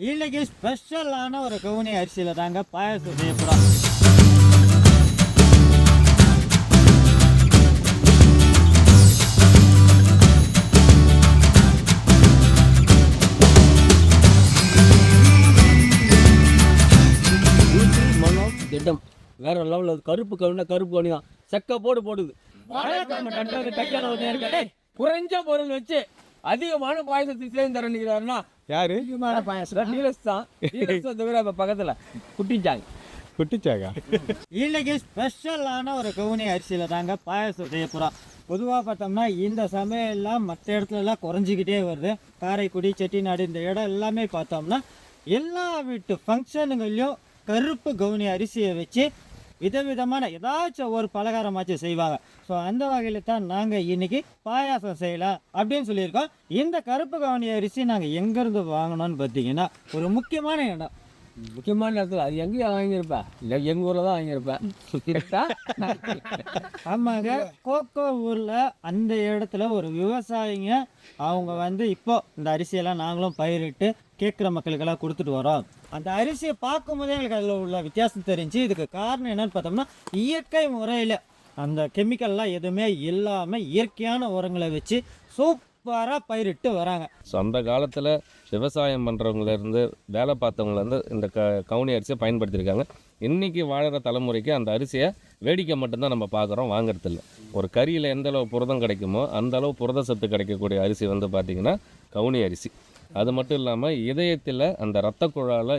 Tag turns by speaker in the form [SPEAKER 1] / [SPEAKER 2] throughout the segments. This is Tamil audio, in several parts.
[SPEAKER 1] இன்னைக்கு ஸ்பெஷலான ஒரு கவுனி அரிசியில் தாங்க பாயாசம் செய்ய போகிறோம்.
[SPEAKER 2] திட்டம் வேற லெவலில் கருப்பு கவுனா கருப்பு கவுனி தான் செக்க போடுது குறைஞ்ச பொருள் வச்சு அதிகமான பாயசத்தை சேர்ந்து தரணிக்கிறாருன்னா
[SPEAKER 3] யாரு?
[SPEAKER 2] அதிகமான பாயசம் நீலஸ் தான். தவிர பக்கத்தில்
[SPEAKER 3] குட்டிச்சாங்க.
[SPEAKER 1] இன்னைக்கு ஸ்பெஷலான ஒரு கவுனி அரிசியில் தாங்க பாயாசம் செய்ய போகிறோம். பொதுவாக பார்த்தோம்னா இந்த சமையல்லாம் மற்ற இடத்துலலாம் குறைஞ்சிக்கிட்டே வருது. காரைக்குடி, செட்டிநாடு இந்த இடம் எல்லாமே பார்த்தோம்னா எல்லா வீட்டு ஃபங்க்ஷனுங்களையும் கருப்பு கவுனி அரிசியை வச்சு விதவிதமான ஏதாச்சும் ஒரு பலகாரமாச்சு செய்வாங்க. ஸோ அந்த வகையில் தான் நாங்கள் இன்றைக்கி பாயாசம் செய்யலாம் அப்படின்னு சொல்லியிருக்கோம். இந்த கருப்பு கவுனி அரிசி நாங்கள் எங்கேருந்து வாங்கினோன்னு பார்த்தீங்கன்னா ஒரு முக்கியமான இடம்.
[SPEAKER 2] முக்கியமான இடத்துல அது எங்கேயும் வாங்கியிருப்பேன், இல்லை எங்கள் ஊரில் தான் வாங்கியிருப்பேன். சுற்றிட்டா
[SPEAKER 1] ஆமாங்க, கோகோ ஊரில் அந்த இடத்துல ஒரு விவசாயிங்க அவங்க இப்போ இந்த அரிசியெல்லாம் நாங்களும் பயிரிட்டு கேட்குற மக்களுக்கெல்லாம் கொடுத்துட்டு வரோம். அந்த அரிசியை பார்க்கும்போதே எங்களுக்கு அதில் உள்ள வித்தியாசம் தெரிஞ்சு. இதுக்கு காரணம் என்னன்னு பார்த்தோம்னா இயற்கை முறையில் அந்த கெமிக்கல்லாம் எதுவுமே இல்லாமல் இயற்கையான உரங்களை வச்சு சூப்பராக பயிரிட்டு வராங்க.
[SPEAKER 4] ஸோ அந்த காலத்தில் விவசாயம் பண்ணுறவங்கலேருந்து வேலை பார்த்தவங்கலேருந்து இந்த கவுனி அரிசியை பயன்படுத்தியிருக்காங்க. இன்றைக்கி வாழற தலைமுறைக்கு அந்த அரிசியை வேடிக்கை மட்டும்தான் நம்ம பார்க்குறோம், வாங்குறதில்ல. ஒரு கறியில் எந்த அளவு புரதம் கிடைக்குமோ அந்த அளவு புரத சத்து கிடைக்கக்கூடிய அரிசி பார்த்திங்கன்னா கவுனி அரிசி. அது மட்டும் இல்லாமல் இதயத்தில் அந்த இரத்த குழாயில்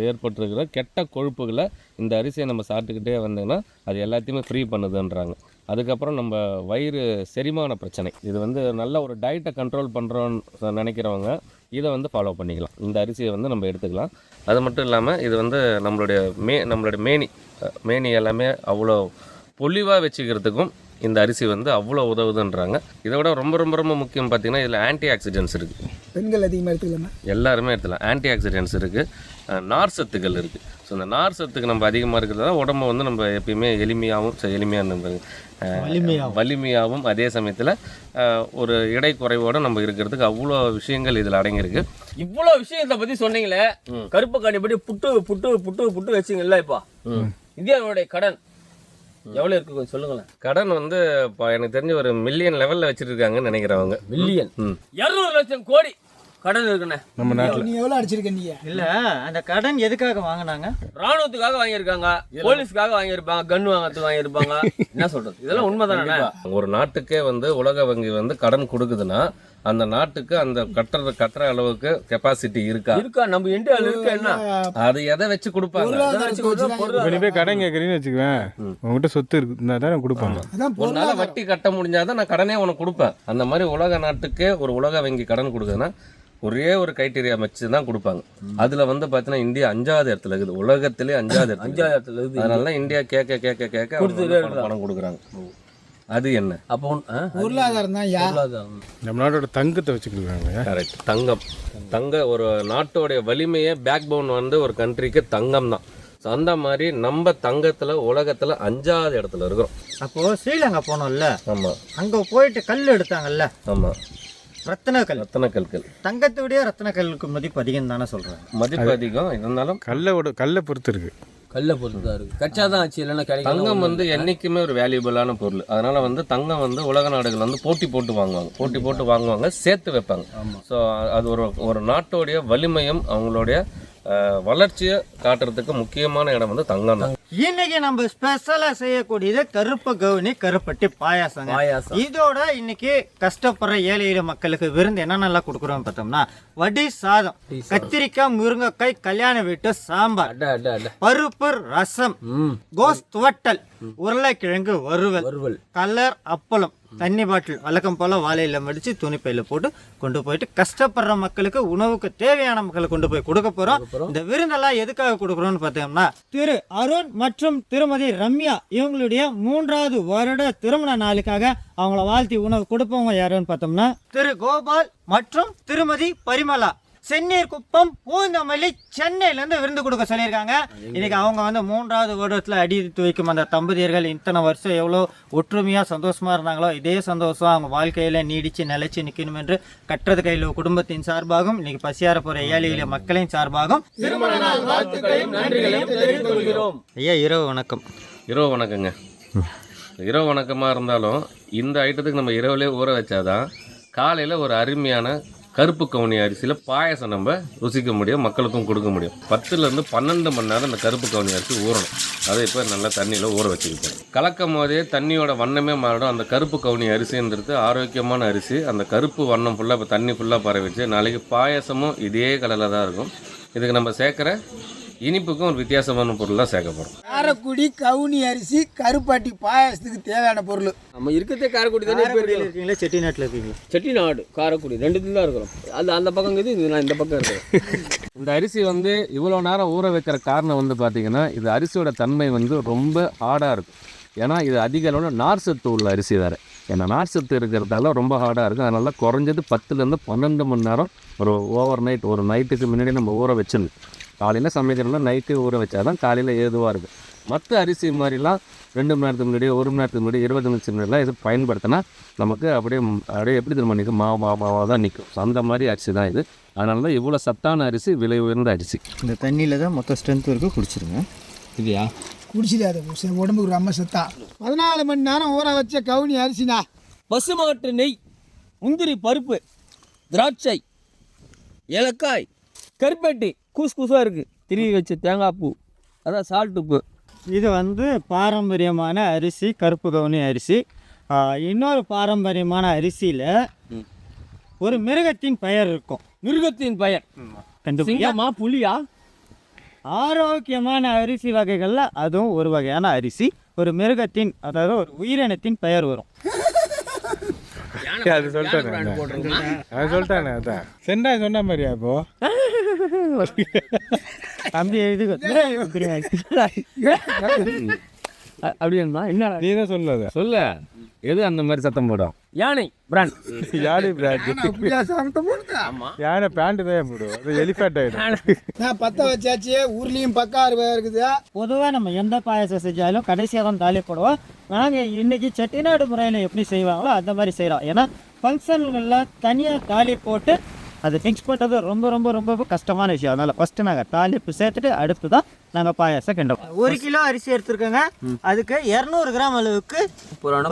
[SPEAKER 4] ஏற்பட்டிருக்கிற கெட்ட கொழுப்புகளை இந்த அரிசியை நம்ம சாப்பிட்டுக்கிட்டே வந்தோன்னா அது எல்லாத்தையுமே ஃப்ரீ பண்ணுதுன்றாங்க. அதுக்கப்புறம் நம்ம வயிறு செரிமான பிரச்சனை, இது நல்ல ஒரு டயட்டை கண்ட்ரோல் பண்ணுறோன்னு நினைக்கிறவங்க இதை ஃபாலோ பண்ணிக்கலாம். இந்த அரிசியை நம்ம எடுத்துக்கலாம். அது மட்டும் இல்லாமல் இது நம்மளுடைய மேனி எல்லாமே அவ்வளோ பொலிவாக வச்சுக்கிறதுக்கும் இந்த அரிசி அவ்வளோ உதவுதுன்றாங்க. இதை விட ரொம்ப ரொம்ப ரொம்ப முக்கியம் பார்த்திங்கன்னா இதில் ஆன்டி ஆக்சிடென்ட்ஸ் இருக்குது.
[SPEAKER 5] பெண்கள் அதிகமாக எடுத்துக்கலாமா?
[SPEAKER 4] எல்லாருமே எடுத்துக்கலாம். ஆன்டி ஆக்சிடென்ட்ஸ் இருக்குது, நார் சத்துக்கள் இருக்குது. ஸோ இந்த நார் சத்துக்கு நம்ம அதிகமாக இருக்கிறது தான் உடம்பை நம்ம எப்பயுமே வலிமையாகவும் அதே சமயத்தில் ஒரு இடை குறைவோடு நம்ம இருக்கிறதுக்கு அவ்வளோ விஷயங்கள் இதில் அடங்கியிருக்கு.
[SPEAKER 2] இவ்வளோ விஷயத்தை பற்றி சொன்னீங்களே, கருப்பு காணி பற்றி புட்டு வச்சிங்கல்ல. இப்போ இந்தியாவுடைய கடன் எவ்வளோ இருக்கு கொஞ்சம் சொல்லுங்களேன்.
[SPEAKER 4] கடன் இப்போ எனக்கு தெரிஞ்ச ஒரு மில்லியன் லெவலில் வச்சுருக்காங்கன்னு நினைக்கிறவங்க.
[SPEAKER 2] மில்லியன் 200 லட்சம் கோடி கடன் இருக்குண்ணே நம்ம நாட்டில்.
[SPEAKER 5] நீ எவ்வளோ அடிச்சிருக்க? நீ
[SPEAKER 1] இல்லை, அந்த கடன் எதுக்காக வாங்கினாங்க?
[SPEAKER 2] ராணுவத்துக்காக வாங்கியிருக்காங்க, போலீஸ்க்காக வாங்கியிருப்பாங்க, கன் வாங்கிறதுக்கு வாங்கியிருப்பாங்க. என்ன சொல்றது, இதெல்லாம் உண்மை தானே?
[SPEAKER 4] ஒரு நாட்டுக்கே உலக வங்கி கடன் கொடுக்குதுன்னா அந்த நாட்டுக்கு அந்த கட்டுற அளவுக்கு கெப்பாசிட்டி இருக்கா?
[SPEAKER 2] நம்ம இந்தியாவில் இருக்க என்ன
[SPEAKER 4] அது எதை வச்சு கொடுப்பாங்க?
[SPEAKER 3] போய் கடன் கேட்குறீன்னு வச்சுக்குவேன், உங்ககிட்ட சொத்து இருக்குன்னா தான் கொடுப்பாங்க.
[SPEAKER 4] உன்னால வட்டி கட்ட முடிஞ்சாதான் நான் கடனே உனக்கு கொடுப்பேன். அந்த மாதிரி உலக நாட்டுக்கே ஒரு உலக வங்கி கடன் கொடுக்குதுன்னா ஒரே ஒரு கிரைட்டீரியா வச்சு தான் கொடுப்பாங்க. அதுல பார்த்தீங்கன்னா இந்தியா 5வது இடத்துல இருக்குது, உலகத்திலே 5வது இடத்துல இருக்குது. அதனால இந்தியா கேட்க பணம் கொடுக்குறாங்க. அது என்ன
[SPEAKER 5] அப்போ பொருளாதாரம் தான்.
[SPEAKER 3] நம்ம நாட்டோட தங்கத்தை வச்சுக்கிறாங்க.
[SPEAKER 4] கரெக்ட். தங்க ஒரு நாட்டோடைய வலிமையே பேக் போன் ஒரு கண்ட்ரிக்கு தங்கம் தான். அந்த மாதிரி நம்ம தங்கத்துல உலகத்துல 5வது இடத்துல இருக்கிறோம்.
[SPEAKER 1] அப்போ ஸ்ரீலங்கா போனோம்ல,
[SPEAKER 4] ஆமா,
[SPEAKER 1] அங்க போயிட்டு கல் எடுத்தாங்கல்ல,
[SPEAKER 4] ஆமா, ரத்தன கல்கள்.
[SPEAKER 1] தங்கத்தை விட ரத்தன கல்லுக்கு மதிப்பு அதிகம் தானே சொல்றாங்க.
[SPEAKER 4] மதிப்பு அதிகம் இருந்தாலும்
[SPEAKER 3] கல்லை பொறுத்து இருக்கு.
[SPEAKER 2] கல்லை பொறுத்து தான் இருக்கு. கச்சா தான் ஆச்சு, இல்லைன்னா
[SPEAKER 4] தங்கம் என்னைக்குமே ஒரு வேல்யூபிளான பொருள். அதனால தங்கம் உலக நாடுகள் போட்டி போட்டு வாங்குவாங்க, சேர்த்து வைப்பாங்க. ஸோ அது ஒரு நாட்டோடைய வலிமையும் அவங்களுடைய வளர்ச்சியை காட்டுறதுக்கு முக்கியமான இடம் தங்கம் தான்.
[SPEAKER 1] இன்னைக்கு நம்ம ஸ்பெஷலா செய்யக்கூடியது கருப்பு கவுனி கருப்பட்டி பாயாசம். இதோட இன்னைக்கு கஷ்டப்படுற ஏழை எளிய மக்களுக்கு விருந்து என்னென்னலாம் கொடுக்குறோம் பார்த்தோம்னா வடி சாதம், கத்திரிக்காய், முருங்கைக்காய், கல்யாண வீட்டு சாம்பார், பருப்பு ரசம், கோஸ் துவட்டல், உருளைக்கிழங்கு வறுவல், கலர் அப்பளம், தண்ணி பாட்டில் வழக்கம் போல வாழையில மடிச்சு துணிப்பையில போட்டு கொண்டு போயிட்டு கஷ்டப்படுற மக்களுக்கு உணவுக்கு தேவையான மக்களுக்கு கொண்டு போய் கொடுக்க போறோம். இந்த விருந்தெல்லாம் எதுக்காக கொடுக்குறோம்னு பார்த்தோம்னா திரு அருண் மற்றும் திருமதி ரம்யா இவங்களுடைய 3வது வருட திருமண நாளுக்காக அவங்கள வாழ்த்தி உணவு கொடுப்பவங்க யாருன்னு பார்த்தோம்னா திரு கோபால் மற்றும் திருமதி பரிமலா. செந்நீர் குப்பம் பூந்தமல்லி சென்னையிலேருந்து விருந்து கொடுக்க சொல்லியிருக்காங்க. இன்னைக்கு அவங்க வந்து 3வது வருடத்தில் அடி எடுத்து வைக்கும் அந்த தம்பதியர்கள் இத்தனை வருஷம் எவ்வளோ ஒற்றுமையாக சந்தோஷமாக இருந்தாங்களோ இதே சந்தோஷம் அவங்க வாழ்க்கையில் நீடித்து நிலைச்சு நிற்கணும் என்று கட்டுறது கையில் குடும்பத்தின் சார்பாகவும் இன்னைக்கு பசியார போகிற ஏழை எளிய மக்களின் சார்பாகவும் ஐயா இரவு வணக்கம்.
[SPEAKER 4] இரவு வணக்கங்க. இரவு வணக்கமாக இருந்தாலும் இந்த ஐட்டத்துக்கு நம்ம இரவுலேயே ஊற வச்சாதான் காலையில் ஒரு அருமையான கருப்பு கவுனி அரிசியில் பாயசம் நம்ம ருசிக்க முடியும், மக்களுக்கும் கொடுக்க முடியும். 10லேருந்து 12 மணி நேரம் இந்த கருப்பு கவுனி அரிசி ஊறணும். அதை இப்போ நல்லா தண்ணியில் ஊற வச்சுக்கிட்டோம். கலக்கும் போதே தண்ணியோட வண்ணமே மாறிடும். அந்த கருப்பு கவுனி அரிசின்றது ஆரோக்கியமான அரிசி. அந்த கருப்பு வண்ணம் ஃபுல்லாக இப்போ தண்ணி ஃபுல்லாக பரவிச்சு நாளைக்கு பாயசமும் இதே கலரில் தான் இருக்கும். இதுக்கு நம்ம சேர்க்குற இனிப்புக்கும் ஒரு வித்தியாசமான பொருளாக சேர்க்கப்படும்.
[SPEAKER 5] காரக்குடி கவுனி அரிசி கருப்பாட்டி பாயாசத்துக்கு தேவையான பொருள்.
[SPEAKER 2] நம்ம இருக்கிறதே காரைக்குடி தானே.
[SPEAKER 1] இருக்கீங்களா செட்டிநாட்டில் இருக்கீங்களா?
[SPEAKER 2] செட்டிநாடு காரைக்குடி 2 தான் இருக்கிறோம். அது அந்த பக்கம் இருக்குது, இது நான் இந்த பக்கம் இருக்கிறேன்.
[SPEAKER 4] இந்த அரிசி வந்து இவ்வளோ நேரம் ஊற வைக்கிற காரணம் வந்து பார்த்திங்கன்னா இது அரிசியோட தன்மை வந்து ரொம்ப ஹார்டாக இருக்கும். ஏன்னா இது அதிக அளவில் நார் சத்து உள்ள அரிசி வேறு. ஏன்னா நார் சத்து இருக்கிறதால ரொம்ப ஹார்டாக இருக்கும். அதனால குறைஞ்சது 10லேருந்து 12 மணி நேரம் ஒரு ஓவர் நைட், ஒரு நைட்டுக்கு முன்னாடி நம்ம ஊற வச்சிடணும். காலையில் சமைக்கிறோம்னா நைட்டு ஊற வச்சா தான் காலையில் ஏதுவாக இருக்குது. மற்ற அரிசி மாதிரிலாம் 2 மணி நேரத்துக்கு முன்னாடி, 1 மணி நேரத்துக்கு முன்னாடி, 20 நிமிஷம் முன்னாடிலாம் இது பயன்படுத்தினா நமக்கு அப்படியே எப்படி திரும்ப நிற்கும், மாவாக தான் நிற்கும். அந்த மாதிரி அரிசி தான் இது. அதனால தான் இவ்வளோ சத்தான அரிசி, விலை உயர்ந்த அரிசி.
[SPEAKER 1] இந்த தண்ணியில் தான் மொத்த ஸ்ட்ரென்த் இருக்குது, குடிச்சிருங்க.
[SPEAKER 2] இதுயா
[SPEAKER 5] குடிச்சிடாத உடம்புக்கு ரொம்ப சத்தா. 14 மணி நேரம் ஊற வச்ச கவுனி அரிசினா
[SPEAKER 2] பசுமாட்டு நெய், முந்திரி பருப்பு, திராட்சை, ஏலக்காய், கருப்பட்டி, கூசாக இருக்குது, திருவி வச்ச தேங்காய் பூ, அதான் சால்ட் உப்பு.
[SPEAKER 1] இது வந்து பாரம்பரியமான அரிசி, கருப்பு கவுனி அரிசி. இன்னொரு பாரம்பரியமான அரிசியில் ஒரு மிருகத்தின் பெயர் இருக்கும்.
[SPEAKER 2] மிருகத்தின் பெயர் சிங்கமா புலியா?
[SPEAKER 1] ஆரோக்கியமான அரிசி வகைகளில் அதுவும் ஒரு வகையான அரிசி. ஒரு மிருகத்தின், அதாவது ஒரு உயிரினத்தின் பெயர் வரும்.
[SPEAKER 3] அது சொல்லிட்டானே அதான் செண்டா சொன்ன மாதிரியா இப்போ
[SPEAKER 1] தம்பி எழுது
[SPEAKER 2] அப்படின்னா என்ன
[SPEAKER 3] நீ தான் சொல்லாத
[SPEAKER 4] சொல்ல எது அந்த மாதிரி சத்தம் போடும்?
[SPEAKER 2] யானை பிராண்ட்.
[SPEAKER 3] யானை பிராண்ட். யானை பேண்ட் தான் போடும். அது எலிஃபேண்ட் ஆகிடும்.
[SPEAKER 5] நான் 10 வச்சாச்சு. ஊர்லேயும் பக்கம் 60 இருக்குது.
[SPEAKER 1] பொதுவாக நம்ம எந்த பாயசம் செஞ்சாலும் கடைசியாக தான் தாலி போடுவோம். நாங்கள் இன்றைக்கி செட்டிநாடு முறையில் எப்படி செய்வாங்களோ அந்த மாதிரி செய்கிறோம். ஏன்னா ஃபங்க்ஷன்களில் தனியாக தாலி போட்டு அதை மிக்ஸ் பண்ணுறது ரொம்ப ரொம்ப ரொம்ப கஷ்டமான விஷயம். அதனால் ஃபஸ்ட்டு நாங்கள் தாலிப்பு சேர்த்துட்டு அடுத்து தான் நாங்கள் பாயாசம் கிண்டுவோம். 1 கிலோ அரிசி எடுத்துருக்கோங்க. அதுக்கு 200 கிராம் அளவுக்கு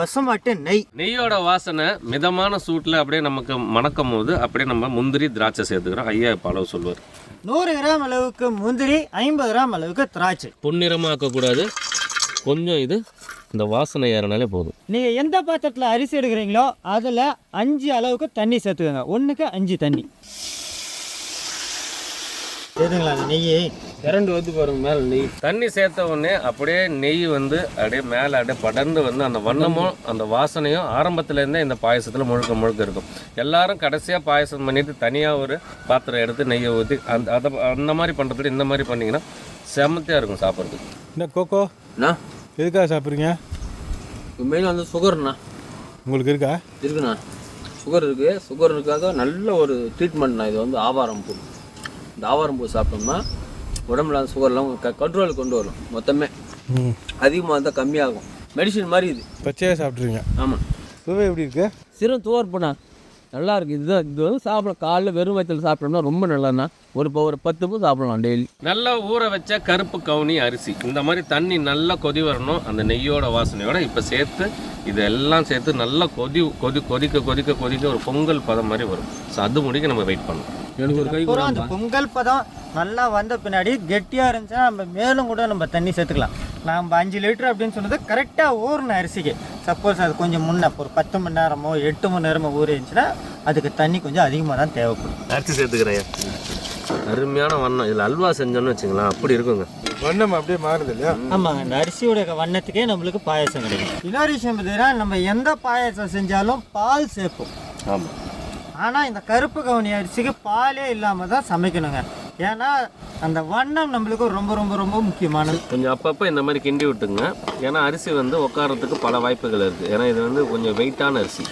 [SPEAKER 1] பசுமாட்டு நெய்.
[SPEAKER 4] நெய்யோட வாசனை மிதமான சூட்டில் அப்படியே நமக்கு மணக்கும் போது அப்படியே நம்ம முந்திரி திராட்சை சேர்த்துக்கிறோம். ஐயா இப்போ அளவு சொல்லுவார்.
[SPEAKER 1] 100 கிராம் அளவுக்கு முந்திரி, 50 கிராம் அளவுக்கு திராட்சை.
[SPEAKER 4] பொன்னிறமாக்கக்கூடாது. கொஞ்சம் இது இந்த வாசனை ஏறினாலே போதும்.
[SPEAKER 1] நீங்கள் எந்த பாத்திரத்தில் அரிசி எடுக்கிறீங்களோ அதில் 5 அளவுக்கு தண்ணி சேர்த்துக்கோங்க. 1க்கு 5 தண்ணி சேர்த்துங்களா? அந்த நெய்
[SPEAKER 2] 2 வந்து பாருங்க மேலே நெய்.
[SPEAKER 4] தண்ணி சேர்த்த உடனே அப்படியே நெய் வந்து அப்படியே மேலே அப்படியே படர்ந்து வந்து அந்த வண்ணமும் அந்த வாசனையும் ஆரம்பத்துலேருந்தே இந்த பாயசத்தில் முழுக்க இருக்கும். எல்லாரும் கடைசியாக பாயசம் பண்ணிவிட்டு தனியாக ஒரு பாத்திரம் எடுத்து நெய்யை ஊற்றி அந்த மாதிரி பண்ணுறதுக்கு இந்த மாதிரி பண்ணிங்கன்னா செமத்தியாக இருக்கும் சாப்பிட்றதுக்கு.
[SPEAKER 3] என்ன கோகோ
[SPEAKER 2] அண்ணா
[SPEAKER 3] எதுக்காக சாப்பிட்றீங்க?
[SPEAKER 2] மெயின் வந்து சுகர்ண்ணா.
[SPEAKER 3] உங்களுக்கு இருக்கா?
[SPEAKER 2] இருக்குண்ணா, சுகர் இருக்குது. சுகருக்காக நல்ல ஒரு ட்ரீட்மெண்ட்ண்ணா. இது வந்து ஆவாரம் பூ. இந்த ஆவாரம் பூ சாப்பிட்டோம்னா உடம்புல அந்த சுகர்லாம் கண்ட்ரோலுக்கு கொண்டு வரும். மொத்தமே அதிகமாக இருந்தால் கம்மியாகும். மெடிசின் மாதிரி இது.
[SPEAKER 3] பச்சையாக சாப்பிட்றீங்க?
[SPEAKER 2] ஆமாம்.
[SPEAKER 3] சுவை எப்படி இருக்கு?
[SPEAKER 2] சிறும் துவர்ப்புண்ணா நல்லா இருக்குது. இதுதான் இது வந்து சாப்பிடலாம். காலைல வெறும் வயிற்றில் சாப்பிட்டோம்னா ரொம்ப நல்லாண்ணா. ஒரு 10 பூ சாப்பிடலாம் டெய்லி.
[SPEAKER 4] நல்லா ஊற வச்ச கருப்பு கவுனி அரிசி இந்த மாதிரி தண்ணி நல்லா கொதி வரணும். அந்த நெய்யோட வாசனையோட இப்போ சேர்த்து இதெல்லாம் சேர்த்து நல்லா கொதிக்க ஒரு பொங்கல் பதம் மாதிரி வரும். ஸோ அது முடிக்க நம்ம வெயிட் பண்ணணும்.
[SPEAKER 2] எனக்கு ஒரு கை
[SPEAKER 1] அப்புறம் அந்த பொங்கல் பதம் நல்லா வந்த பின்னாடி கெட்டியாக இருந்துச்சுன்னா நம்ம மேலும் கூட நம்ம தண்ணி சேர்த்துக்கலாம். நம்ம 5 லிட்டர் அப்படின்னு சொன்னது கரெக்டாக ஊறின அரிசிக்கு. சப்போஸ் அது கொஞ்சம் முன்னே ஒரு 10 மணி நேரமோ 8 மணி நேரமோ ஊறிச்சுன்னா அதுக்கு தண்ணி கொஞ்சம் அதிகமாக தான் தேவைப்படும்.
[SPEAKER 4] அரிசி சேர்த்துக்கிறேன். அருமையான வண்ணம். இதில் அல்வா செஞ்சோன்னு வச்சுங்களேன், அப்படி இருக்குங்க.
[SPEAKER 3] வண்ணம் அப்படியே மாறுது இல்லையா?
[SPEAKER 1] ஆமாங்க, அந்த அரிசியோட வண்ணத்துக்கே நம்மளுக்கு பாயசம் கிடைக்கும். இன்னொரு விஷயம் பார்த்தீங்கன்னா நம்ம எந்த பாயசம் செஞ்சாலும் பால் சேர்ப்போம்.
[SPEAKER 4] ஆமாம்.
[SPEAKER 1] ஆனால் இந்த கருப்பு கவுனி அரிசிக்கு பாலே இல்லாமல் தான் சமைக்கணுங்க. ஏன்னா அந்த வண்ணம் நம்மளுக்கு ரொம்ப ரொம்ப ரொம்ப முக்கியமானது.
[SPEAKER 4] கொஞ்சம் அப்பப்போ இந்த மாதிரி கிண்டி விட்டுங்க. ஏன்னா அரிசி வந்து உட்காரத்துக்கு பல வாய்ப்புகள் இருக்குது. ஏன்னா இது வந்து கொஞ்சம் வெயிட்டான அரிசி.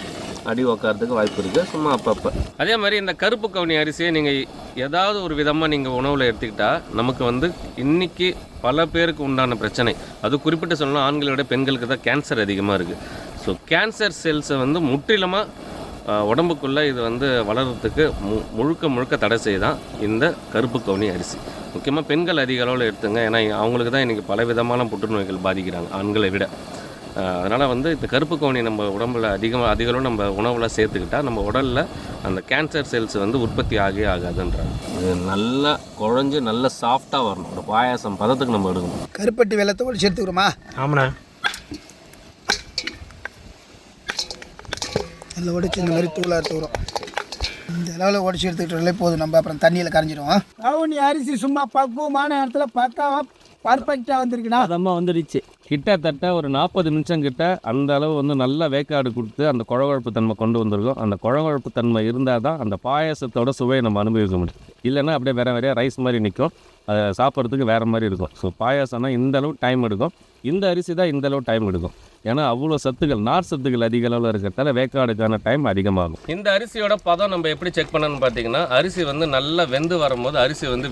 [SPEAKER 4] அடி உக்காரத்துக்கு வாய்ப்பு இருக்குது சும்மா அப்பப்போ. அதே மாதிரி இந்த கருப்பு கவுனி அரிசியை நீங்கள் ஏதாவது ஒரு விதமாக நீங்கள் உணவில் எடுத்துக்கிட்டால் நமக்கு வந்து இன்றைக்கி பல பேருக்கு உண்டான பிரச்சனை, அது குறிப்பிட்டு சொல்லணும் ஆண்களை விட பெண்களுக்கு தான் கேன்சர் அதிகமாக இருக்குது. ஸோ கேன்சர் செல்ஸை வந்து முற்றிலுமாக உடம்புக்குள்ளே இது வந்து வளர்கிறதுக்கு முழுக்க தடை செய்தான் இந்த கருப்பு கவுனி அரிசி. முக்கியமாக பெண்கள் அதிக அளவில் எடுத்துங்க, ஏன்னா அவங்களுக்கு தான் இன்றைக்கி பல விதமான புற்றுநோய்கள் பாதிக்கிறாங்க ஆண்களை விட. அதனால் வந்து இந்த கருப்பு கவுனி நம்ம உடம்பில் அதிகளவு நம்ம உணவில் சேர்த்துக்கிட்டால் நம்ம உடலில் அந்த கேன்சர் செல்ஸ் வந்து உற்பத்தி ஆகாதுன்றாங்க. அது நல்லா குழஞ்சி நல்லா சாஃப்டாக வரணும், ஒரு பாயாசம் பதத்துக்கு நம்ம எடுக்கணும்.
[SPEAKER 5] கருப்பட்டி வெள்ளத்தை ஒழிச்சு எடுத்துக்கிறோமா?
[SPEAKER 3] ஆமாண்ணா.
[SPEAKER 5] அதில் ஒடிச்சு இந்த மாதிரி தூளாக எடுத்துக்கிறோம். இந்த அளவில் உடச்சி எடுத்துக்கிட்டாலே போதும், நம்ம அப்புறம் தண்ணியில் கரைஞ்சிடுவோம். கவுனி அரிசி சும்மா பக்குவமான இடத்துல பக்காவாக பர்ஃபெக்டாக வந்திருக்குண்ணா.
[SPEAKER 4] அதம்மா வந்துடுச்சு. கிட்டத்தட்ட ஒரு 40 நிமிஷம் கிட்ட அந்த அளவு வந்து நல்லா வேக்காடு கொடுத்து அந்த குழகுழப்பு தன்மை கொண்டு வந்திருக்கும். அந்த குழகுழப்பு தன்மை இருந்தால் தான் அந்த பாயாசத்தோட சுவையை நம்ம அனுபவிக்க முடியும். இல்லைன்னா அப்படியே வேறு ரைஸ் மாதிரி நிற்கும், அதை சாப்பிட்றதுக்கு வேறு மாதிரி இருக்கும். ஸோ பாயாசம்னா இந்த அளவு டைம் எடுக்கும், இந்த அரிசி தான் இந்த அளவு டைம் எடுக்கும். ஏன்னா அவ்வளோ சத்துக்கள், நார் சத்துக்கள் அதிக அளவில் இருக்கிறதால வேக்காடுக்கான டைம் அதிகமாகும். இந்த அரிசியோட பதம் நம்ம எப்படி செக் பண்ணணும்னு பார்த்தீங்கன்னா, அரிசி வந்து நல்லா வெந்து வரும்போது அரிசி வந்து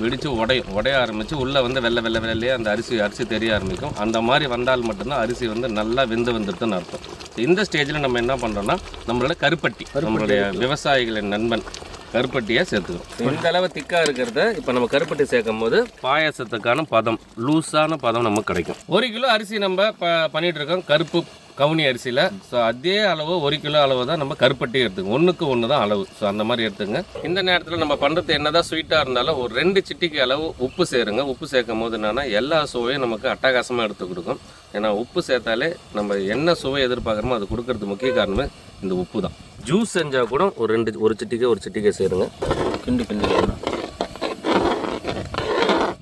[SPEAKER 4] வெடித்து உடைய ஆரம்பித்து உள்ளே வந்து வெள்ளையே அந்த அரிசி தெரிய ஆரம்பிக்கும். அந்த மாதிரி வந்தால் மட்டும்தான் அரிசி வந்து நல்லா வந்துடுதுன்னு அர்த்தம். இந்த ஸ்டேஜில் நம்ம என்ன பண்ணுறோம்னா, நம்மளோட கருப்பட்டி, நம்மளுடைய விவசாயிகளின் நண்பன் கருப்பட்டியை சேர்த்துக்கிறோம். இந்த அளவு திக்காக இருக்கிறத இப்போ நம்ம கருப்பட்டி சேர்க்கும் போது பாயாசத்துக்கான பதம், லூஸான பதம் நமக்கு கிடைக்கும். 1 கிலோ அரிசி நம்ம பண்ணிகிட்டு இருக்கோம் கருப்பு கவுனி அரிசியில். ஸோ அதே அளவு 1 கிலோ அளவு தான் நம்ம கருப்பட்டி எடுத்துக்கோங்க, 1க்கு 1 தான் அளவு. ஸோ அந்த மாதிரி எடுத்துங்க. இந்த நேரத்தில் நம்ம பண்ணுறது என்ன தான் ஸ்வீட்டாக இருந்தாலும் ஒரு 2 சிட்டிக்கு அளவு உப்பு சேருங்க. உப்பு சேர்க்கும் போது என்னென்னா எல்லா சுவையும் நமக்கு அட்டகாசமாக எடுத்து கொடுக்கும். ஏன்னா உப்பு சேர்த்தாலே நம்ம என்ன சுவை எதிர்பார்க்குறோமோ அது கொடுக்கறது முக்கிய காரணமே இந்த உப்பு தான். ஜூஸ் செஞ்சால் கூட ஒரு சிட்டிக்கை சேருங்க. கிண்டி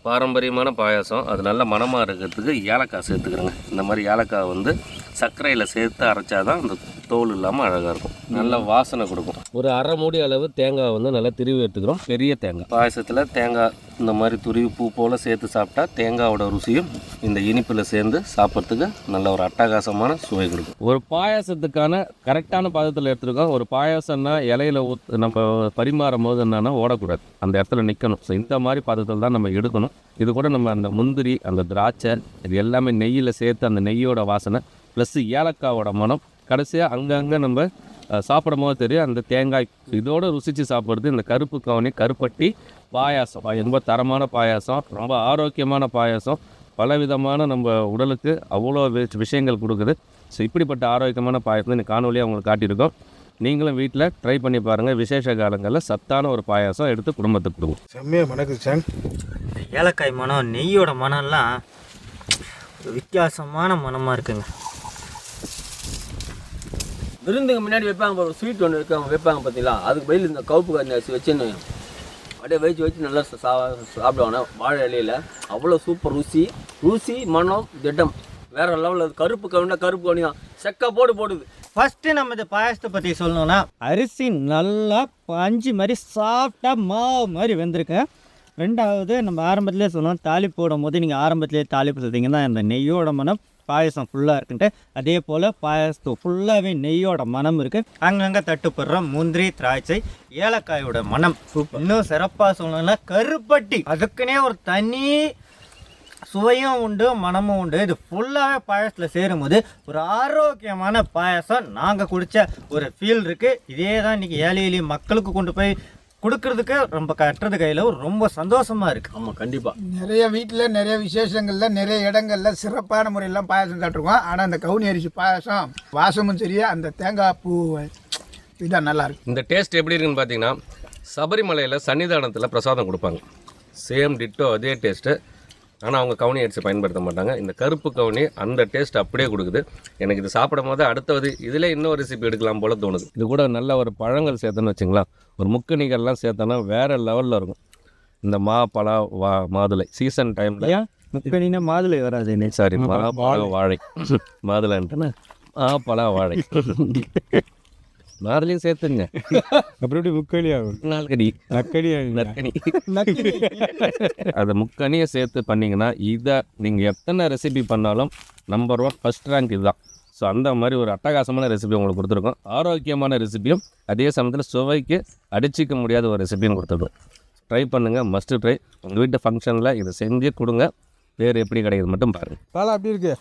[SPEAKER 4] பாரம்பரியமான பாயாசம், அது நல்ல மணமாக இருக்கிறதுக்கு ஏலக்காய் சேர்த்துக்கிறேங்க. இந்த மாதிரி ஏலக்காய் வந்து சர்க்கரையில் சேர்த்து அரைச்சாதான் அந்த தோல் இல்லாமல் அழகாக இருக்கும், நல்ல வாசனை கொடுக்கும். ஒரு அரை மூடி அளவு தேங்காய் வந்து நல்லா திருவி எடுத்துக்கிறோம். பெரிய தேங்காய் பாயசத்தில் தேங்காய் இந்த மாதிரி துருவி பூ போல் சேர்த்து சாப்பிட்டா தேங்காயோட ருசியும் இந்த இனிப்பில் சேர்ந்து சாப்பிட்றதுக்கு நல்ல ஒரு அட்டகாசமான சுவை கொடுக்கும். ஒரு பாயாசத்துக்கான கரெக்டான பதத்தில் எடுத்துருக்கோம். ஒரு பாயாசம்னா இலையில நம்ம பரிமாறும் போது என்னன்னா ஓடக்கூடாது, அந்த இடத்துல நிற்கணும். ஸோ இந்த மாதிரி பதத்தில் தான் நம்ம எடுக்கணும். இது கூட நம்ம அந்த முந்திரி, அந்த திராட்சை, இது எல்லாமே நெய்யில் சேர்த்து அந்த நெய்யோட வாசனை ப்ளஸ் ஏலக்காவோட மனம், கடைசியாக அங்கங்கே நம்ம சாப்பிடும் போது தெரியும் அந்த தேங்காய். இதோடு ருசித்து சாப்பிட்றது இந்த கருப்பு கவுனி கருப்பட்டி பாயாசம். ரொம்ப தரமான பாயாசம், ரொம்ப ஆரோக்கியமான பாயாசம், பலவிதமான நம்ம உடலுக்கு அவ்வளோ விஷயங்கள் கொடுக்குது. ஸோ இப்படிப்பட்ட ஆரோக்கியமான பாயாசம் இந்த காணொலியாக அவங்களுக்கு காட்டியிருக்கோம். நீங்களும் வீட்டில் ட்ரை பண்ணி பாருங்கள். விசேஷ காலங்களில் சத்தான ஒரு பாயாசம் எடுத்து குடும்பத்துக்கு கொடுக்கும்.
[SPEAKER 3] செம்மையாக மணக்குது சார்.
[SPEAKER 1] ஏலக்காய் மனம், நெய்யோட மனம்லாம் வித்தியாசமான மனமாக இருக்குங்க.
[SPEAKER 2] விருந்துக்கு முன்னாடி வைப்பாங்க ஒரு ஸ்வீட் ஒன்று வைப்பாங்க பார்த்தீங்களா, அதுக்கு பதில் இந்த கவுப்பு கஞ்சி அரிசி வச்சுன்னு அப்படியே வச்சு நல்லா சாப்பிடுவாங்க வாழை இலையில். அவ்வளோ சூப்பர் ருசி மனம் திட்டம் வேறு லெவலில். கருப்பு கவுனி தான் செக்கா போடுது.
[SPEAKER 1] ஃபஸ்ட்டு நம்ம இந்த பாயாசத்தை பற்றி சொல்லணும்னா, அரிசி நல்லா பஞ்சு மாதிரி சாஃப்டாக மாவு மாதிரி வெந்திருக்கு. ரெண்டாவது நம்ம ஆரம்பத்திலே சொன்னோம், தாளிப்பு போடும் போது நீங்கள் ஆரம்பத்திலே தாளிப்பு சேர்த்திங்கன்னா இந்த நெய்யோட மனம் பாயசம் ஃபுல்லாக இருக்குன்ட்டு. அதே போல் பாயசத்து ஃபுல்லாகவே நெய்யோட மனம் இருக்குது. அங்கங்கே தட்டுப்படுற முந்திரி, திராட்சை, ஏலக்காயோட மனம். இன்னும் சிறப்பாக சொல்லணும்னா கருப்பட்டி, அதுக்குன்னே ஒரு தனி சுவையும் உண்டு, மனமும் உண்டு. இது ஃபுல்லாகவே பாயசத்தில் சேரும்போது ஒரு ஆரோக்கியமான பாயசம் நாங்கள் குடித்த ஒரு ஃபீல் இருக்குது. இதே தான் இன்றைக்கி ஏழை மக்களுக்கு கொண்டு போய் கொடுக்கறதுக்கு ரொம்ப கட்டுறது கையில் ரொம்ப சந்தோஷமாக இருக்குது.
[SPEAKER 2] ஆமாம், கண்டிப்பாக.
[SPEAKER 5] நிறைய வீட்டில் நிறைய விசேஷங்களில் நிறைய இடங்களில் சிறப்பான முறையெல்லாம் பாயசம் சாப்பிட்ருக்கோம். ஆனால் அந்த கவுனி அரிசி பாயசம் வாசமும் சரியா, அந்த தேங்காய் பூ இதுதான் நல்லாயிருக்கு.
[SPEAKER 4] இந்த டேஸ்ட் எப்படி இருக்குன்னு பார்த்தீங்கன்னா, சபரிமலையில் சன்னிதானத்தில் பிரசாதம் கொடுப்பாங்க, சேம் டிட்டோ அதே டேஸ்ட்டு. ஆனால் அவங்க கவுனி அரிசி பயன்படுத்த மாட்டாங்க. இந்த கருப்பு கவுனி அந்த டேஸ்ட் அப்படியே கொடுக்குது. எனக்கு இது சாப்பிடும் போது அடுத்தது இதில் இன்னொரு ரெசிபி எடுக்கலாம் போல் தோணுது. இது கூட நல்ல ஒரு பழங்கள் சேர்த்தோன்னு வச்சுங்களா, ஒரு முக்கணிகள்லாம் சேர்த்தோன்னா வேறு லெவலில் இருக்கும். இந்த பலா மாதுளை சீசன் டைமில்
[SPEAKER 1] முக்கணினா மாதுளை வராது,
[SPEAKER 4] சாரி வாழை மாதுளைன்ட்டுன்னா பலா வாழை மாதுளையும் சேர்த்துங்க.
[SPEAKER 3] அப்படி முக்கணி ஆகும்,
[SPEAKER 4] நால்கடி நற்கனி அதை முக்கணியை சேர்த்து பண்ணிங்கன்னா இதை நீங்கள் எத்தனை ரெசிபி பண்ணாலும் நம்பர் 1 ஃபஸ்ட் ரேங்க் இதுதான். ஸோ ஸோ அந்த மாதிரி ஒரு அட்டகாசமான ரெசிபி உங்களுக்கு கொடுத்துருக்கோம். ஆரோக்கியமான ரெசிபியும் அதே சமயத்தில் சுவைக்கு அடிச்சிக்க முடியாத ஒரு ரெசிபியும் கொடுத்துருக்கோம். ட்ரை பண்ணுங்கள், மஸ்ட்டு ட்ரை. உங்கள் வீட்டு ஃபங்க்ஷனில் இதை செஞ்சு கொடுங்க. பேர் எப்படி கிடைக்குது மட்டும் பாருங்கள்.
[SPEAKER 3] பாலா அப்படி இருக்கு.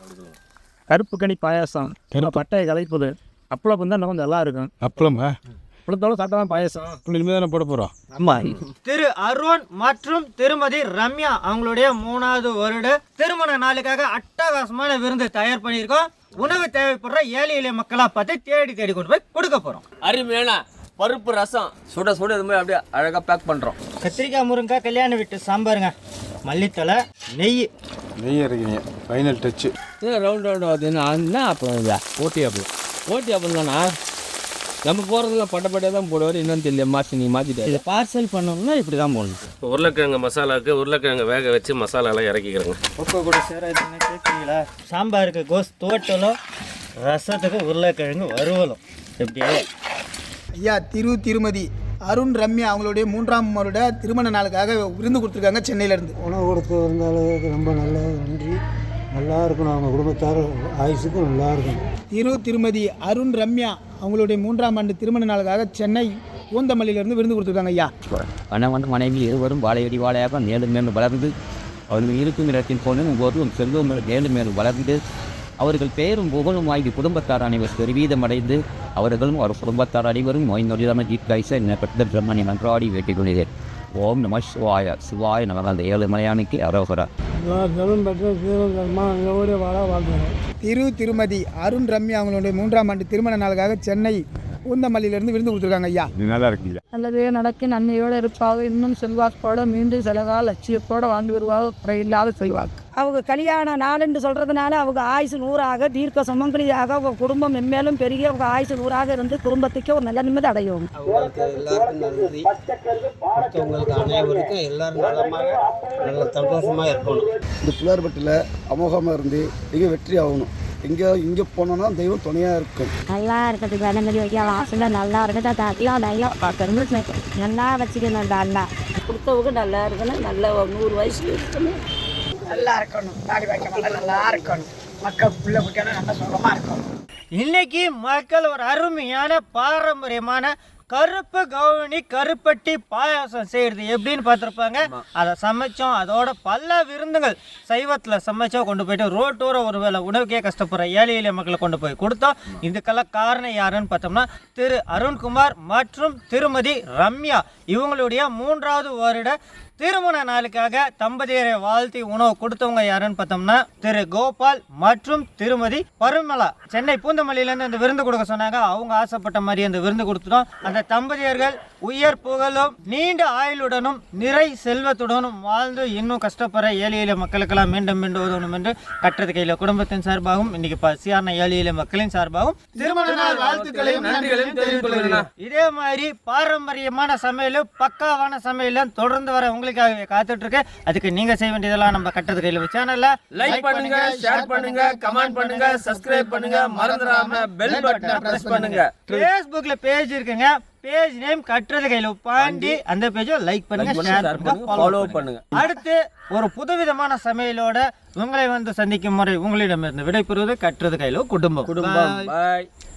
[SPEAKER 6] கருப்பு கனி பாயாசம், பட்டையை கலைப்பது, அப்பளம் தான் கொஞ்சம் நல்லா இருக்கும்.
[SPEAKER 3] அப்பளமா
[SPEAKER 6] அப்பளத்தோட சாப்பிட்டா பாயாசம்
[SPEAKER 3] இனிமேல் தானே போட போகிறோம்.
[SPEAKER 6] ஆமாம்.
[SPEAKER 1] திரு அருண் மற்றும் திருமதி ரம்யா அவங்களுடைய 3வது வருட திருமண நாளுக்காக அட்டகாசமான விருந்து தயார் பண்ணியிருக்கோம். உணவு தேவைப்படுற ஏழை எளிய மக்களாக பார்த்து தேடி கொண்டு போய் கொடுக்க போகிறோம்.
[SPEAKER 2] அருமையான பருப்பு ரசம் சுட சுட இது மாதிரி அப்படியே அழகாக பேக் பண்ணுறோம்.
[SPEAKER 1] கத்திரிக்காய் முருங்கைக்காய் கல்யாண வீட்டு சாம்பாருங்க, மல்லித்தலை, நெய்
[SPEAKER 3] இருக்கீங்க. Final Dutch.
[SPEAKER 2] ரவுண்ட் அது என்ன அப்பளம் இல்லையா? ஓட்டி அப்பளம் தானா? நம்ம போகிறதுல பட்டப்பட்டையாக தான் போடுவார். இன்னும் தெரியல, நீ மாற்றிட்டு
[SPEAKER 6] இதை பார்சல் பண்ணணும்னா இப்படி தான் போடணும்.
[SPEAKER 4] உருளைக்கிழங்கு மசாலாவுக்கு உருளைக்கிழங்கு வேக வச்சு மசாலாலாம் இறக்கிக்கிறேங்க.
[SPEAKER 1] உப்பு கூட சேராதுன்னு கேட்குறீங்களா? சாம்பாருக்கு கோஸ் தோட்டலும், ரசத்துக்கு உருளைக்கிழங்கு வறுவலும். எப்படியே
[SPEAKER 5] ஐயா திருமதி அருண் ரம்யா அவங்களுடைய 3ஆம் வருட திருமண நாளுக்காக விருந்து கொடுத்துருக்காங்க சென்னையிலேருந்து.
[SPEAKER 7] உணவு கொடுத்து இருந்தாலும் ரொம்ப நல்ல நன்றி. நல்லா இருக்கணும், அவங்க குடும்பத்தார் ஆயுசுக்கும் நல்லா இருக்கணும்.
[SPEAKER 5] திருமதி அருண் ரம்யா அவங்களுடைய 3ஆம் ஆண்டு திருமண நாளுக்காக சென்னை பூந்தமல்லியிலேருந்து விருந்து கொடுத்துருக்காங்க ஐயா.
[SPEAKER 8] கணவன் மனைவி இருவரும் வாழையடி வாழையாக மேலும் மேலும் வளர்ந்து அவர்கள் இருக்கும் இடத்தின் போலும் ஒவ்வொருவரும் செல்வம் மேலும் மேலும் வளர்ந்து அவர்கள் பெயரும் புகழும் வாங்கி குடும்பத்தார் அனைவர் பெருவீதமடைந்து அவர்களும் அவர் குடும்பத்தார் அனைவரும் நோய் நொடியான தீர்க்காய்ச்ச என்னப்பட்ட பிரம்மணி நன்றாடி வேட்டிக் கொள்கிறேன். ஓம் நம சிவாய சிவாய நமக. அந்த 7 மலையானைக்கு அரோகரா.
[SPEAKER 5] திருமதி அருண் ரம்யா அவங்களுடைய 3ஆம் ஆண்டு திருமண நாளுக்காக சென்னை பூந்தமல்லியிலேருந்து விருந்து கொடுத்துருக்காங்க ஐயா.
[SPEAKER 3] நல்லா இருக்குங்க.
[SPEAKER 9] நல்லதே நடக்க நன்மையோடு இருப்பாக, இன்னும் செல்வாக்கோட மீண்டும் செலவா லட்சியத்தோடு வாழ்ந்து வருவாக, குறையில்லாத செல்வாக்கு.
[SPEAKER 10] அவங்க கல்யாண நாளுன்னு சொல்கிறதுனால அவங்க ஆயுசு 100ஆக தீர்க்க சுமங்கலியாக அவங்க குடும்பம் மென்மேலும் பெருகி அவங்க ஆயுசு 100ஆக இருந்து குடும்பத்துக்கு ஒரு நல்ல நிம்மதி அடையும்.
[SPEAKER 7] அவங்களுக்கு எல்லாருக்கும் நன்றி. மற்றவங்களுக்கு அனைவருக்கும் எல்லாரும் நலமாக நல்ல சந்தோஷமாக இருக்கணும்.
[SPEAKER 11] இந்த புள்ளார்பட்டில் அமோகமாக இருந்து இங்கே வெற்றி ஆகணும். இங்கே போனோன்னா தெய்வம் துணையாக இருக்கும்.
[SPEAKER 10] நல்லா இருக்கிறதுக்கு நிம்மதி வைக்கலாம். ஆசையில் நல்லா இருக்கிறதா தாட்டிலாம் நல்லா பார்க்கறது நல்லா வச்சுக்கணும். நல்லா கொடுத்தவங்க நல்லா இருக்கணும். நல்ல 100 வயசு இருக்கணும்.
[SPEAKER 5] நல்லா இருக்கணும். தாடி வைக்க நல்லா இருக்கணும். மக்கள் பிள்ளை குட்டியான நல்லா சுகமாக இருக்கணும்.
[SPEAKER 1] இன்னைக்கு மக்கள் ஒரு அருமையான பாரம்பரியமான கருப்பு கவுனி கருப்பட்டி பாயாசம் செய்கிறது எப்படின்னு பார்த்துருப்பாங்க. அதை சமைச்சோம். அதோட பல விருந்துகள் சைவத்தில் சமைச்சோம். கொண்டு போயிட்டு ரோட்டோர ஒரு வேளை உணவுக்கே கஷ்டப்படுற ஏழை எளிய மக்களை கொண்டு போய் கொடுத்தோம். இதுக்கெல்லாம் காரணம் யாருன்னு பார்த்தோம்னா திரு அருண்குமார் மற்றும் திருமதி ரம்யா இவங்களுடைய 3வது வருட திருமண நாளுக்காக தம்பதியரை வாழ்த்தி உணவு கொடுத்தவங்க யாருன்னு பார்த்தோம்னா திரு கோபால் மற்றும் திருமதி பருமலா. சென்னை பூந்தமல்லியிலேருந்து அந்த விருந்து கொடுக்க சொன்னாங்க. அவங்க ஆசைப்பட்ட மாதிரி அந்த விருந்து கொடுத்துட்டோம். அந்த தம்பதியர்கள் உயர் புகழும் நீண்ட ஆயுளுடனும் நிறை செல்வத்துடனும் வாழ்ந்து இன்னும் கஷ்டப்படுற ஏழை எளிய மக்களுக்கெல்லாம் மீண்டும் மீண்டும் உதவணும் என்று கட்டுறது கையில் குடும்பத்தின் சார்பாகவும் இன்னைக்கு பசியான ஏழை எளிய மக்களின் சார்பாகவும் திருமண நாள் வாழ்த்துக்களையும் நன்றிகளையும் தெரிவித்துக் கொள்கிறேன். இதே மாதிரி பாரம்பரியமான சமையலும் பக்காவான சமையலும் தொடர்ந்து வர உங்களுக்காகவே காத்துட்டு இருக்கு. அதுக்கு நீங்க செய்ய வேண்டியதெல்லாம் நம்ம கட்டுறது கையில் சேனல்ல
[SPEAKER 2] லைக் பண்ணுங்க, ஷேர் பண்ணுங்க, கமெண்ட் பண்ணுங்க, சப்ஸ்கிரைப் பண்ணுங்க, மறந்துடாம பெல் பட்டனை பிரஸ் பண்ணுங்க.
[SPEAKER 1] Facebookல பேஜ் இருக்குங்க. பேஜ் நேம் கட்டுறது கையில் பாண்டி. அந்த பேஜை லைக் பண்ணுங்க, ஷேர் பண்ணுங்க, ஃபாலோ பண்ணுங்க. அடுத்து ஒரு புதுவிதமான சமையலோட உங்களை வந்து சந்திக்கும் முறை உங்களிடமிருந்து விடைபெறுவது கட்டுறது கையில் குடும்பம்.
[SPEAKER 2] பாய்.